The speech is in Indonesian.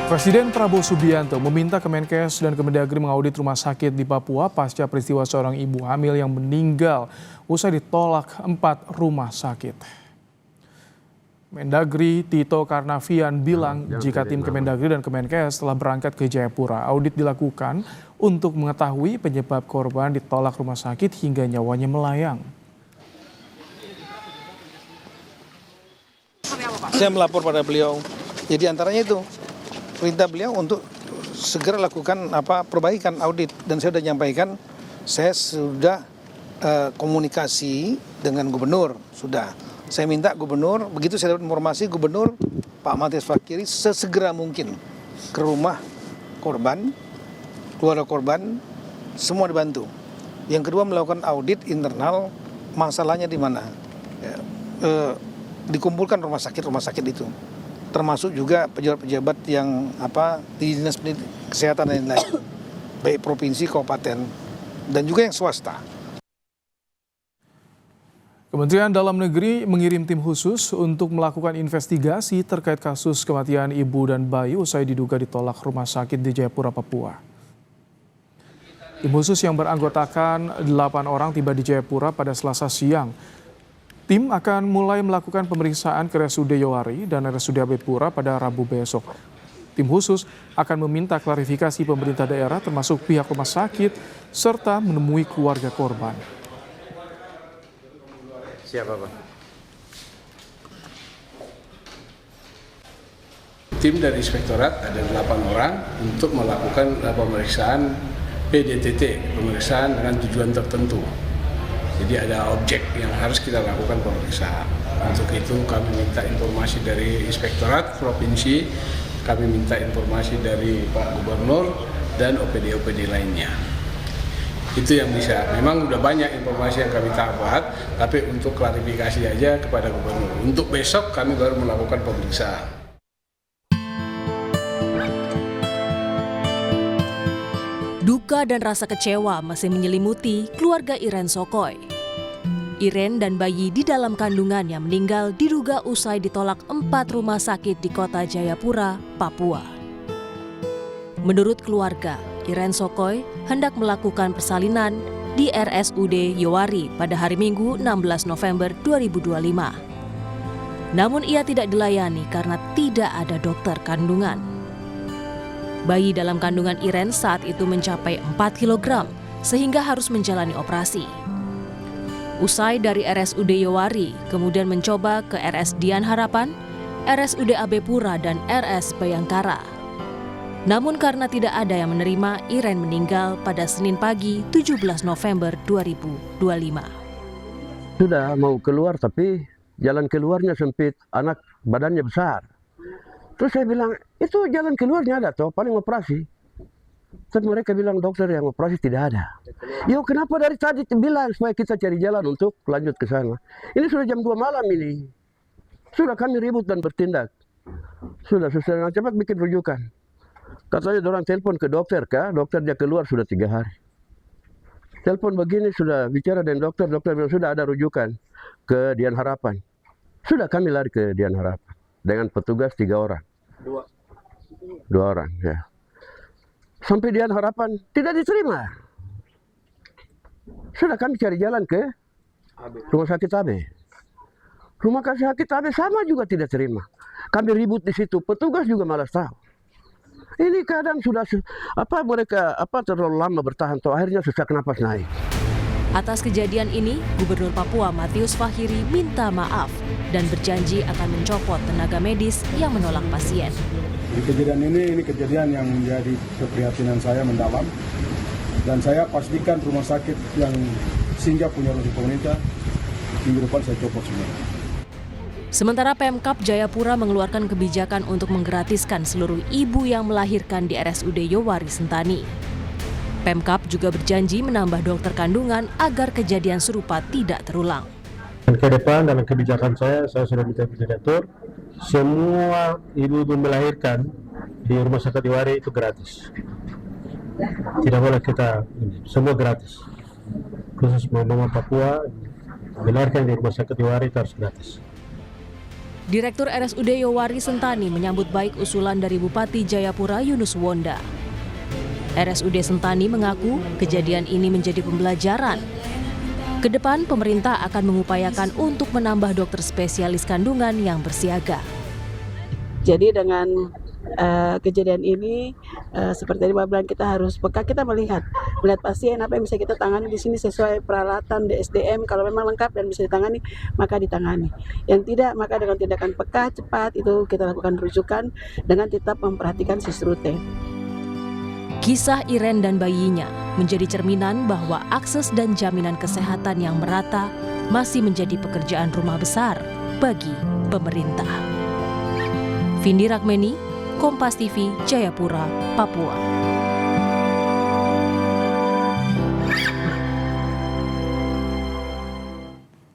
Presiden Prabowo Subianto meminta Kemenkes dan Kemendagri mengaudit rumah sakit di Papua pasca peristiwa seorang ibu hamil yang meninggal usai ditolak 4 rumah sakit. Mendagri Tito Karnavian bilang jika tim Kemendagri dan Kemenkes telah berangkat ke Jayapura, audit dilakukan untuk mengetahui penyebab korban ditolak rumah sakit hingga nyawanya melayang. Saya melapor pada beliau, jadi antaranya itu perintah beliau untuk segera lakukan perbaikan audit, dan saya sudah nyampaikan, saya sudah komunikasi dengan gubernur, sudah. Saya minta gubernur, begitu saya dapat informasi gubernur Pak Matius Fakiri sesegera mungkin ke rumah korban, keluarga korban, semua dibantu. Yang kedua melakukan audit internal, masalahnya di mana. Dikumpulkan rumah sakit itu. Termasuk juga pejabat-pejabat yang di dinas kesehatan dan lain-lain, baik provinsi, kabupaten, dan juga yang swasta. Kementerian Dalam Negeri mengirim tim khusus untuk melakukan investigasi terkait kasus kematian ibu dan bayi usai diduga ditolak rumah sakit di Jayapura, Papua. Tim khusus yang beranggotakan 8 orang tiba di Jayapura pada Selasa siang. Tim akan mulai melakukan pemeriksaan ke RSUD Yowari dan RSUD Abepura pada Rabu besok. Tim khusus akan meminta klarifikasi pemerintah daerah termasuk pihak rumah sakit serta menemui keluarga korban. Siapa, Pak? Tim dari Inspektorat ada 8 orang untuk melakukan pemeriksaan PDTT, pemeriksaan dengan tujuan tertentu. Jadi ada objek yang harus kita lakukan pemeriksaan. Untuk itu kami minta informasi dari Inspektorat Provinsi, kami minta informasi dari Pak Gubernur dan OPD-OPD lainnya. Itu yang bisa. Memang udah banyak informasi yang kami dapat, tapi untuk klarifikasi aja kepada Gubernur. Untuk besok kami baru melakukan pemeriksaan. Duka dan rasa kecewa masih menyelimuti keluarga Iren Sokoy. Iren dan bayi di dalam kandungannya meninggal diduga usai ditolak 4 rumah sakit di kota Jayapura, Papua. Menurut keluarga, Iren Sokoy hendak melakukan persalinan di RSUD Yowari pada hari Minggu 16 November 2025. Namun ia tidak dilayani karena tidak ada dokter kandungan. Bayi dalam kandungan Iren saat itu mencapai 4 kg sehingga harus menjalani operasi. Usai dari RSUD Yowari, kemudian mencoba ke RS Dian Harapan, RSUD Abepura, dan RS Bayangkara. Namun karena tidak ada yang menerima, Iren meninggal pada Senin pagi 17 November 2025. Sudah mau keluar tapi jalan keluarnya sempit, anak badannya besar. Terus saya bilang, itu jalan keluarnya ada toh, paling operasi. Terus mereka bilang dokter yang operasi tidak ada. Yo kenapa dari tadi bilang supaya kita cari jalan untuk lanjut ke sana. Ini sudah jam 2 malam ini. Sudah kami ribut dan bertindak. Sudah cepat bikin rujukan. Katanya orang telepon ke dokter kah? Dokter dia keluar sudah 3 hari. Telepon begini sudah bicara dengan dokter bilang sudah ada rujukan ke Dian Harapan. Sudah kami lari ke Dian Harapan dengan petugas 3 orang. 2 orang ya. Sampai Dian Harapan tidak diterima. Sudah kami cari jalan ke rumah sakit AB. Rumah sakit AB sama juga tidak terima. Kami ribut di situ, petugas juga malas tahu. Ini kadang sudah mereka terlalu lama bertahan, toh akhirnya sesak napas naik. Atas kejadian ini, Gubernur Papua Matius Fakiri minta maaf dan berjanji akan mencopot tenaga medis yang menolak pasien. Di kejadian ini kejadian yang menjadi keprihatinan saya mendalam, dan saya pastikan rumah sakit yang singgah punya ruang pemerintah minggu depan saya copot semua. Sementara Pemkab Jayapura mengeluarkan kebijakan untuk menggratiskan seluruh ibu yang melahirkan di RSUD Yowari Sentani. Pemkab juga berjanji menambah dokter kandungan agar kejadian serupa tidak terulang. Dan ke depan dalam kebijakan saya sudah minta diatur, semua ibu-ibu melahirkan di rumah sakit Yowari itu gratis. Tidak boleh semua gratis. Khusus mama Papua melahirkan di rumah sakit Yowari itu harus gratis. Direktur RSUD Yowari Sentani menyambut baik usulan dari Bupati Jayapura Yunus Wonda. RSUD Sentani mengaku kejadian ini menjadi pembelajaran. Ke depan, pemerintah akan mengupayakan untuk menambah dokter spesialis kandungan yang bersiaga. Jadi dengan kejadian ini seperti tadi Mbak bilang, kita harus peka, kita melihat pasien apa yang bisa kita tangani di sini sesuai peralatan DSDM. Kalau memang lengkap dan bisa ditangani, maka ditangani. Yang tidak, maka dengan tindakan peka, cepat, itu kita lakukan rujukan dengan tetap memperhatikan SIS-Rute. Kisah Iren dan bayinya menjadi cerminan bahwa akses dan jaminan kesehatan yang merata masih menjadi pekerjaan rumah besar bagi pemerintah. Vindi Rakmeni, Kompas TV, Jayapura, Papua.